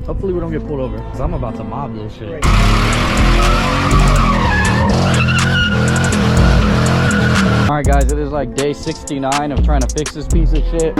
Hopefully we don't get pulled over, because I'm about to mob this shit. Alright guys, it is like day 69 of trying to fix this piece of shit.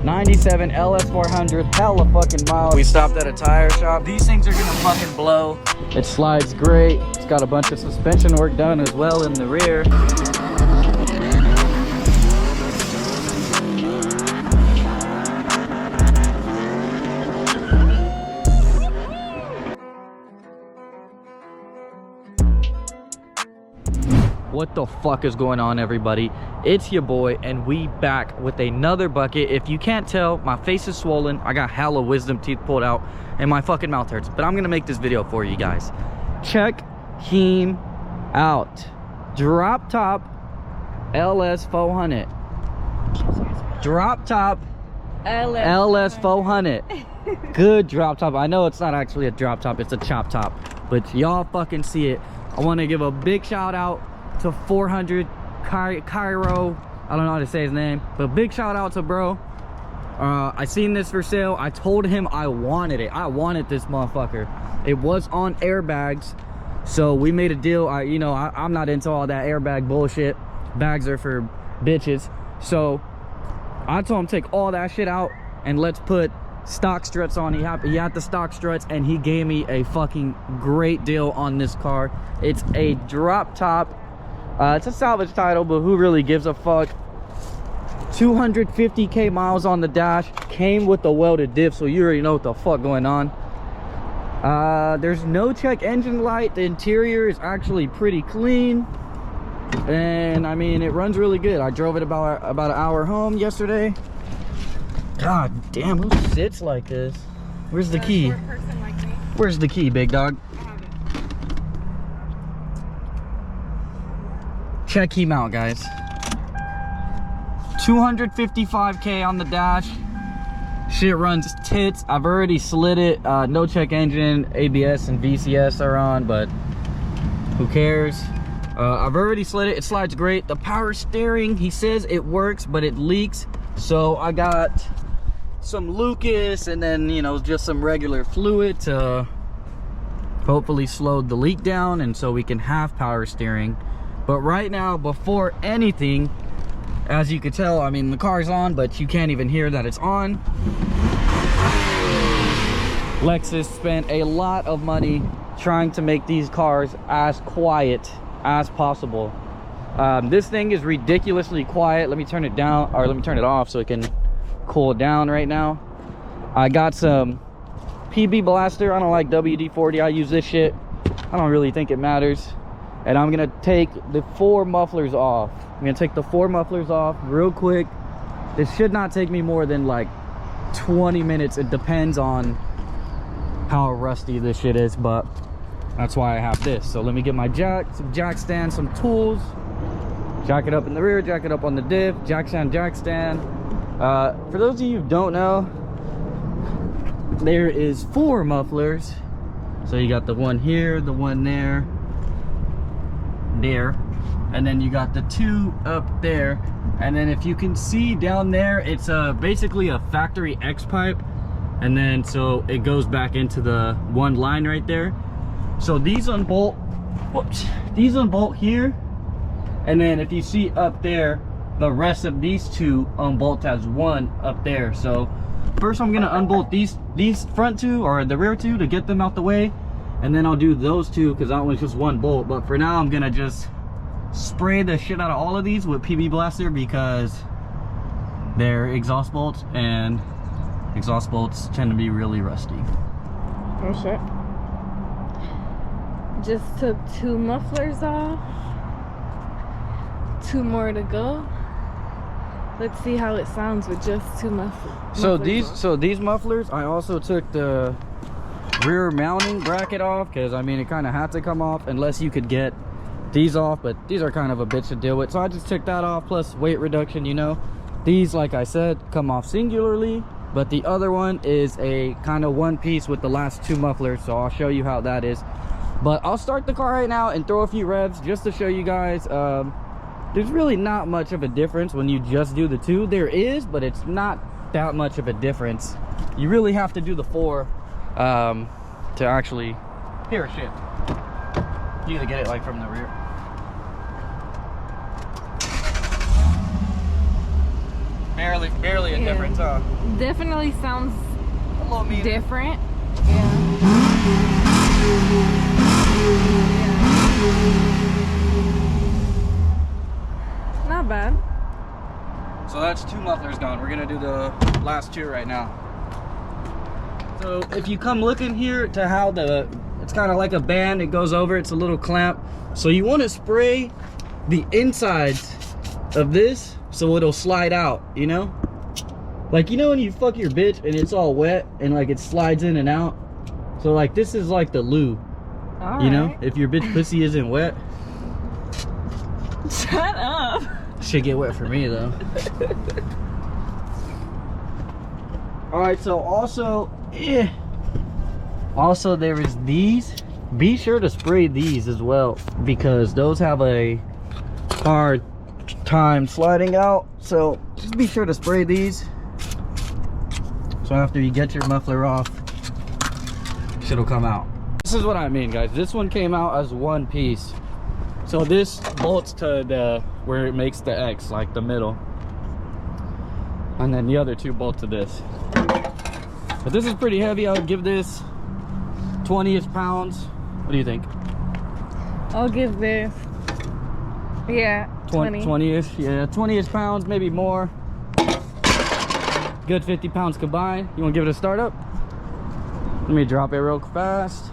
97 LS400, hella fucking miles. We stopped at a tire shop. These things are gonna fucking blow. It slides great. It's got a bunch of suspension work done as well in the rear. What the fuck is going on, everybody? It's your boy, and we back with another bucket. If you can't tell, my face is swollen. I got hella wisdom teeth pulled out and my fucking mouth hurts, but I'm gonna make this video for you guys. Check him out. Droptop LS400. Droptop LS400. Good drop top. I know it's not actually a drop top, it's a chop top, but y'all fucking see it. I want to give a big shout out to 400 Cairo. I don't know how to say his name, but big shout out to bro. I seen this for sale. I told him I wanted it. I wanted this motherfucker. It was on airbags, so we made a deal. I'm not into all that airbag bullshit. Bags are for bitches. So I told him take all that shit out and let's put stock struts on. He had the stock struts, and he gave me a fucking great deal on this car. It's a drop top. It's a salvage title, but who really gives a fuck? 250k miles on the dash. Came with the welded diff, so you already know what the fuck going on. There's no check engine light. The interior is actually pretty clean, and I mean, it runs really good. I drove it about an hour home yesterday. God damn, who sits like this? Where's the key? Where's the key, big dog? Check him out, guys. 255k on the dash. Shit runs tits. I've already slid it. No check engine. ABS and VCS are on, but who cares? I've already slid it. It slides great. The power steering, he says it works, but it leaks. So I got some Lucas and then, you know, just some regular fluid to hopefully slow the leak down, and so we can have power steering. But right now, before anything, as you can tell, I mean, the car's on, but you can't even hear that it's on. Lexus spent a lot of money trying to make these cars as quiet as possible. This thing is ridiculously quiet. Let me turn it down, or let me turn it off so it can cool down right now. I got some PB Blaster. I don't like WD-40. I use this shit. I don't really think it matters. And I'm gonna take the 4 mufflers off. I'm gonna take the 4 mufflers off real quick. This should not take me more than like 20 minutes. It depends on how rusty this shit is, but that's why I have this. So let me get my jack, some jack stand, some tools. Jack it up in the rear, jack it up on the diff, jack stand, jack stand. For those of you who don't know, there is 4 mufflers. So you got the one here, the one there, and then you got the 2 up there. And then if you can see down there, it's basically a factory X pipe, and then so it goes back into the one line right there. So these unbolt, whoops, these unbolt here, and then if you see up there, the rest of these 2 unbolt as one up there. So first I'm gonna unbolt these front 2 or the rear 2 to get them out the way, and then I'll do those 2 because that one's just one bolt. But for now, I'm gonna just spray the shit out of all of these with PB Blaster because they're exhaust bolts, and exhaust bolts tend to be really rusty. Oh shit. Just took 2 mufflers off. 2 more to go. Let's see how it sounds with just 2 mufflers. So these mufflers, I also took the rear mounting bracket off because I mean it kind of had to come off unless you could get these off, but these are kind of a bitch to deal with, so I just took that off, plus weight reduction, you know. These, like I said, come off singularly, but the other one is a kind of one piece with the last 2 mufflers, so I'll show you how that is. But I'll start the car right now and throw a few revs just to show you guys. There's really not much of a difference when you just do the 2. There is, but it's not that much of a difference. You really have to do the 4 to actually hear a shift. You gotta get it like from the rear. Barely a difference, huh? Definitely sounds A little meter. different. Not bad. So that's 2 mufflers gone. We're gonna do the last 2 right now. So if you come looking here to how it's kind of like a band, it goes over, it's a little clamp. So you want to spray the insides of this so it'll slide out, you know? Like, you know when you fuck your bitch and it's all wet and like it slides in and out? So like this is like the lube, you know? If your bitch pussy isn't wet. Shut up. Should get wet for me though. All right, so also there is these. Be sure to spray these as well because those have a hard time sliding out. So just be sure to spray these. So after you get your muffler off, shit'll come out. This is what I mean, guys. This one came out as one piece. So this bolts to the where it makes the X, like the middle, and then the other 2 bolt to this. But this is pretty heavy. I would give this 20-ish pounds. What do you think? I'll give this, yeah, 20. 20-ish, yeah, 20-ish pounds, maybe more. Good 50 pounds combined. You want to give it a start up? Let me drop it real fast.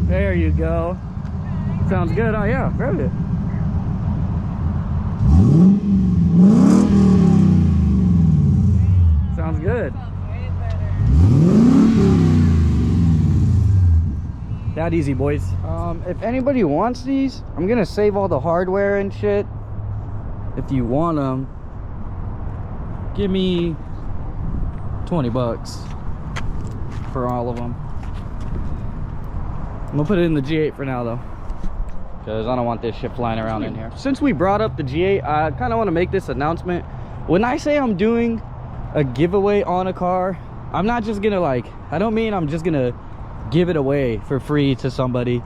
There you go. Sounds good. Oh yeah, very good. Sounds good. That easy, boys. If anybody wants these, I'm gonna save all the hardware and shit. If you want them, give me 20 bucks for all of them. I'm gonna put it in the G8 for now though, because I don't want this shit flying around in here. Since we brought up the G8, I kind of want to make this announcement. When I say I'm doing a giveaway on a car, I'm not just gonna like, I don't mean I'm just gonna give it away for free to somebody.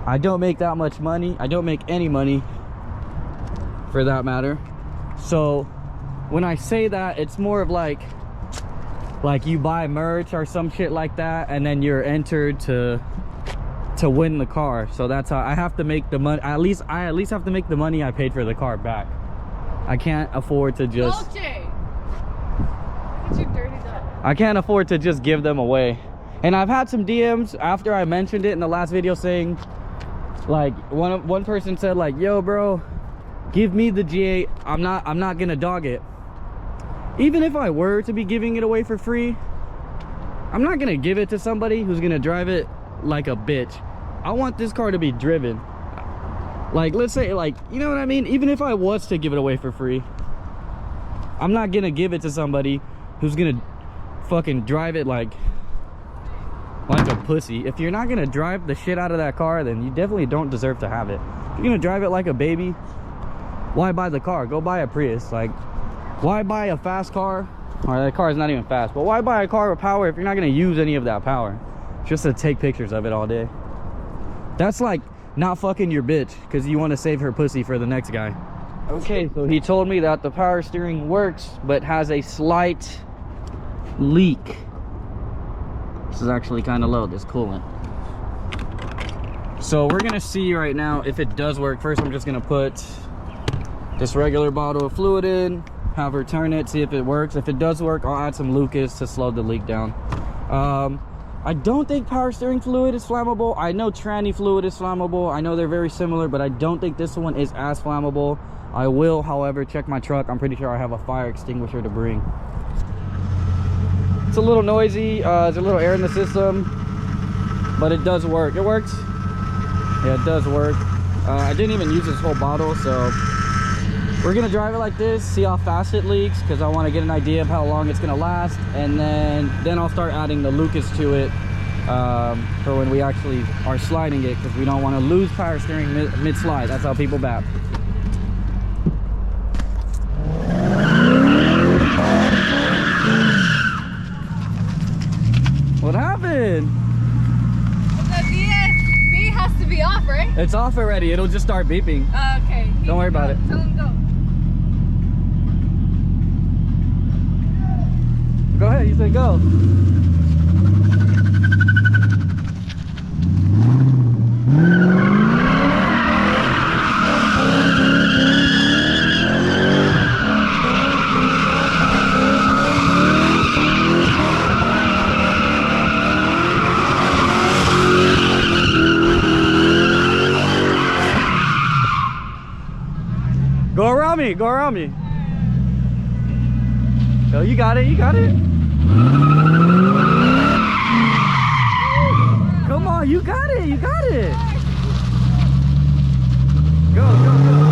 I don't make that much money. I don't make any money for that matter. So when I say that, it's more of like you buy merch or some shit like that and then you're entered to win the car. So that's how I have to make the money. I at least have to make the money I paid for the car back. I can't afford to just I can't afford to just give them away. And I've had some DMs after I mentioned it in the last video saying, like, one person said like, yo bro, give me the G8. I'm not gonna dog it. Even if I were to be giving it away for free, I'm not gonna give it to somebody who's gonna drive it like a bitch. I want this car to be driven. Like, let's say, like, you know what I mean? Even if I was to give it away for free, I'm not gonna give it to somebody who's gonna fucking drive it like a pussy. If you're not gonna drive the shit out of that car, then you definitely don't deserve to have it. If you're gonna drive it like a baby, why buy the car? Go buy a Prius. Like, why buy a fast car? Or that car is not even fast, but why buy a car with power if you're not gonna use any of that power? Just to take pictures of it all day. That's like not fucking your bitch because you want to save her pussy for the next guy. Okay, so he told me that the power steering works but has a slight leak. This is actually kind of low, this coolant. So we're gonna see right now if it does work. First, I'm just gonna put this regular bottle of fluid in, have her turn it, see if it works. If it does work, I'll add some Lucas to slow the leak down. I don't think power steering fluid is flammable. I know tranny fluid is flammable. I know they're very similar, but I don't think this one is as flammable. I will, however, check my truck. I'm pretty sure I have a fire extinguisher to bring. It's a little noisy. There's a little air in the system, but it does work. It works. Yeah, it does work. I didn't even use this whole bottle, so we're gonna drive it like this, see how fast it leaks, because I want to get an idea of how long it's gonna last, and then I'll start adding the Lucas to it for when we actually are sliding it, because we don't want to lose power steering mid-slide. That's how people bap. What happened? The DSP has to be off, right? It's off already. It'll just start beeping. Okay. Don't worry about it. Tell him go. Go ahead. You say go. Go around me, go around me. Yo, you got it, you got it. Come on, you got it, you got it. Go, go, go.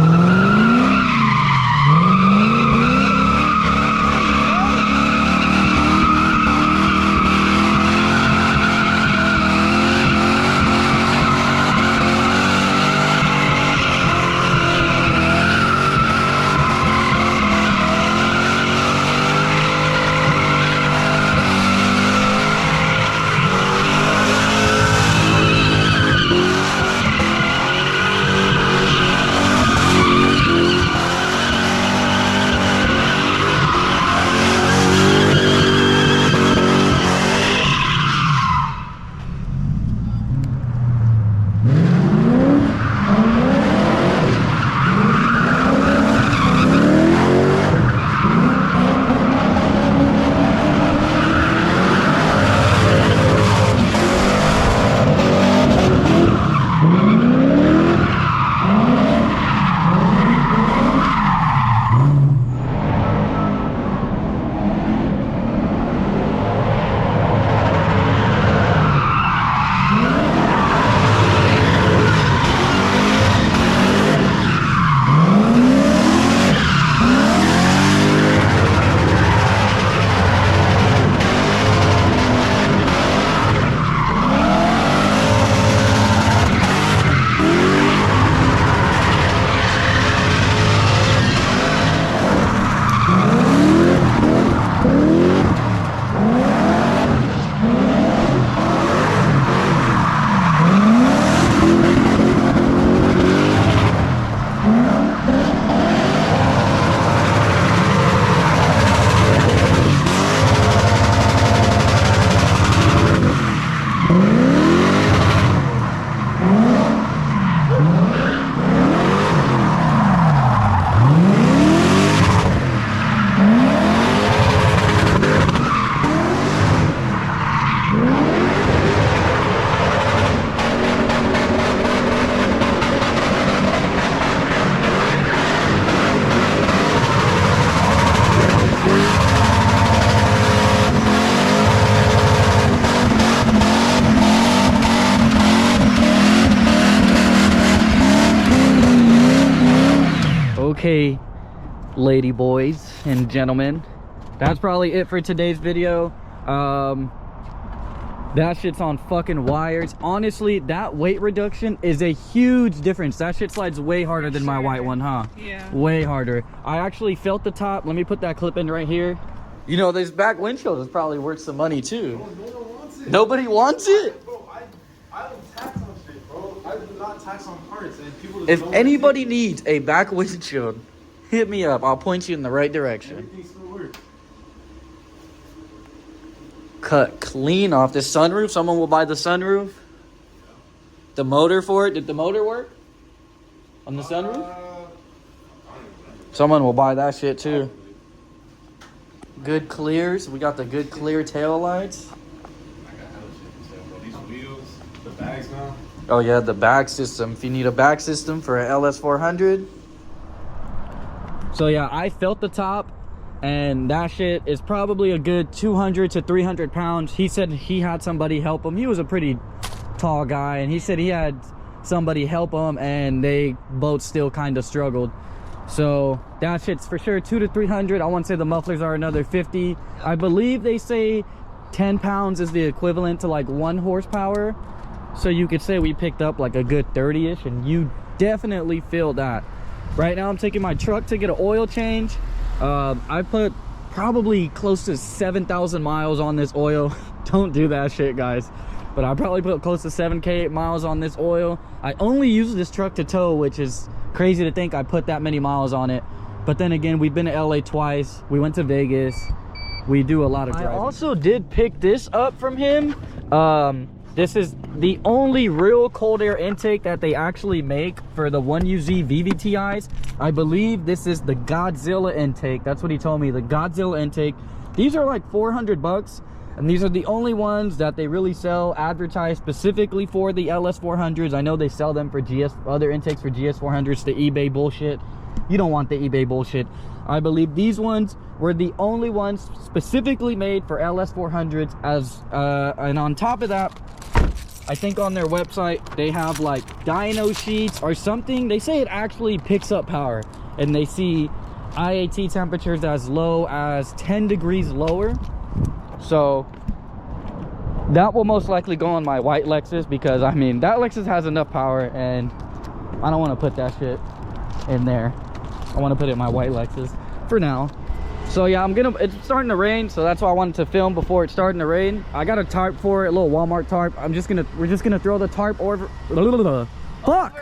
Okay, lady boys and gentlemen, that's probably it for today's video. That shit's on fucking wires. Honestly, that weight reduction is a huge difference. That shit slides way harder than my white one, huh? Yeah. Way harder. I actually felt the top. Let me put that clip in right here. You know, this back windshield is probably worth some money too. Bro, no one wants it. Nobody wants it? Bro, I don't tax on shit, bro. I do not tax on parts, and people just If don't anybody take it. needs a back windshield, hit me up. I'll point you in the right direction. Everything still works. Cut clean off the sunroof. Someone will buy the sunroof. The motor for it. Did the motor work on the sunroof? Someone will buy that shit too. Good clears. We got the good clear tail lights. I got hella shit to say, bro. These wheels, the bags now. Oh yeah, the back system. If you need a back system for an LS400. So yeah, I felt the top, and that shit is probably a good 200 to 300 pounds. He said he had somebody help him. He was a pretty tall guy, and he said he had somebody help him, and they both still kind of struggled. So that shit's for sure 200 to 300. I want to say the mufflers are another 50. I believe they say 10 pounds is the equivalent to like 1 horsepower. So you could say we picked up like a good 30-ish, and you definitely feel that. Right now I'm taking my truck to get an oil change. I put probably close to 7,000 miles on this oil. Don't do that shit, guys. But I probably put close to 7K miles on this oil. I only use this truck to tow, which is crazy to think I put that many miles on it. But then again, we've been to LA twice. We went to Vegas. We do a lot of driving. I also did pick this up from him. This is the only real cold air intake that they actually make for the 1UZ VVTIs. I believe this is the Godzilla intake. That's what he told me, the Godzilla intake. These are like 400 bucks. And these are the only ones that they really sell, advertise specifically for the LS400s. I know they sell them for other intakes for GS400s, the eBay bullshit. You don't want the eBay bullshit. I believe these ones were the only ones specifically made for LS400s. And on top of that, I think on their website they have like dyno sheets or something. They say it actually picks up power, and they see IAT temperatures as low as 10 degrees lower. So that will most likely go on my white Lexus, because I mean that Lexus has enough power, and I don't want to put that shit in there. I want to put it in my white Lexus for now. So yeah, it's starting to rain, so that's why I wanted to film before it's starting to rain. I got a tarp for it, a little Walmart tarp. We're just gonna throw the tarp over. Fuck!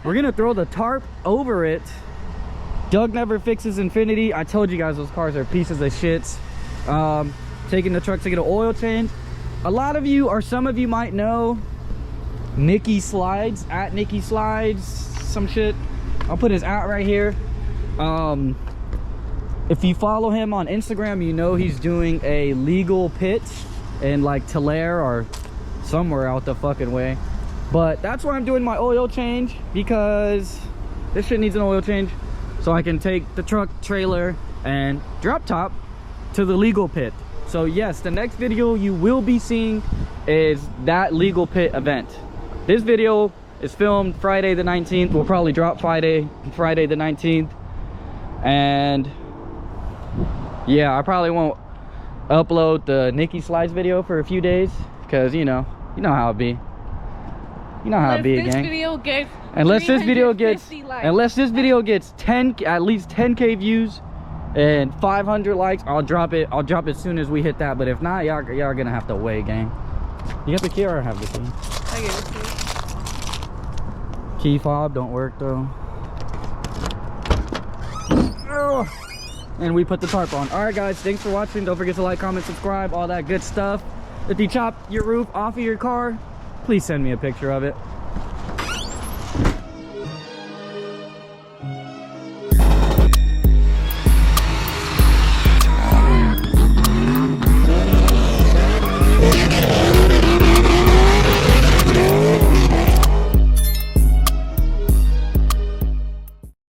We're gonna throw the tarp over it. Doug never fixes Infinity. I told you guys those cars are pieces of shit. Taking the truck to get an oil change. A lot of you, or some of you might know Nikki Slides, at Nikki Slides, some shit. I'll put his at right here. If you follow him on Instagram, you know he's doing a legal pit in like Tulare or somewhere out the fucking way. But that's why I'm doing my oil change, because this shit needs an oil change, so I can take the truck, trailer, and drop top to the legal pit. So yes, the next video you will be seeing is that legal pit event. This video is filmed Friday the 19th. We'll probably drop Friday the 19th. And yeah, I probably won't upload the Nikki Slides video for a few days, because you know how it be. You know how it be, gang. Unless this video gets at least 10K views and 500 likes, I'll drop it as soon as we hit that. But if not, y'all are gonna have to wait, gang. You got the key, or I have the key? I gave it to you. Key fob don't work though. Ugh. And we put the tarp on. All right guys, thanks for watching. Don't forget to like, comment, subscribe, all that good stuff. If you chop your roof off of your car, please send me a picture of it.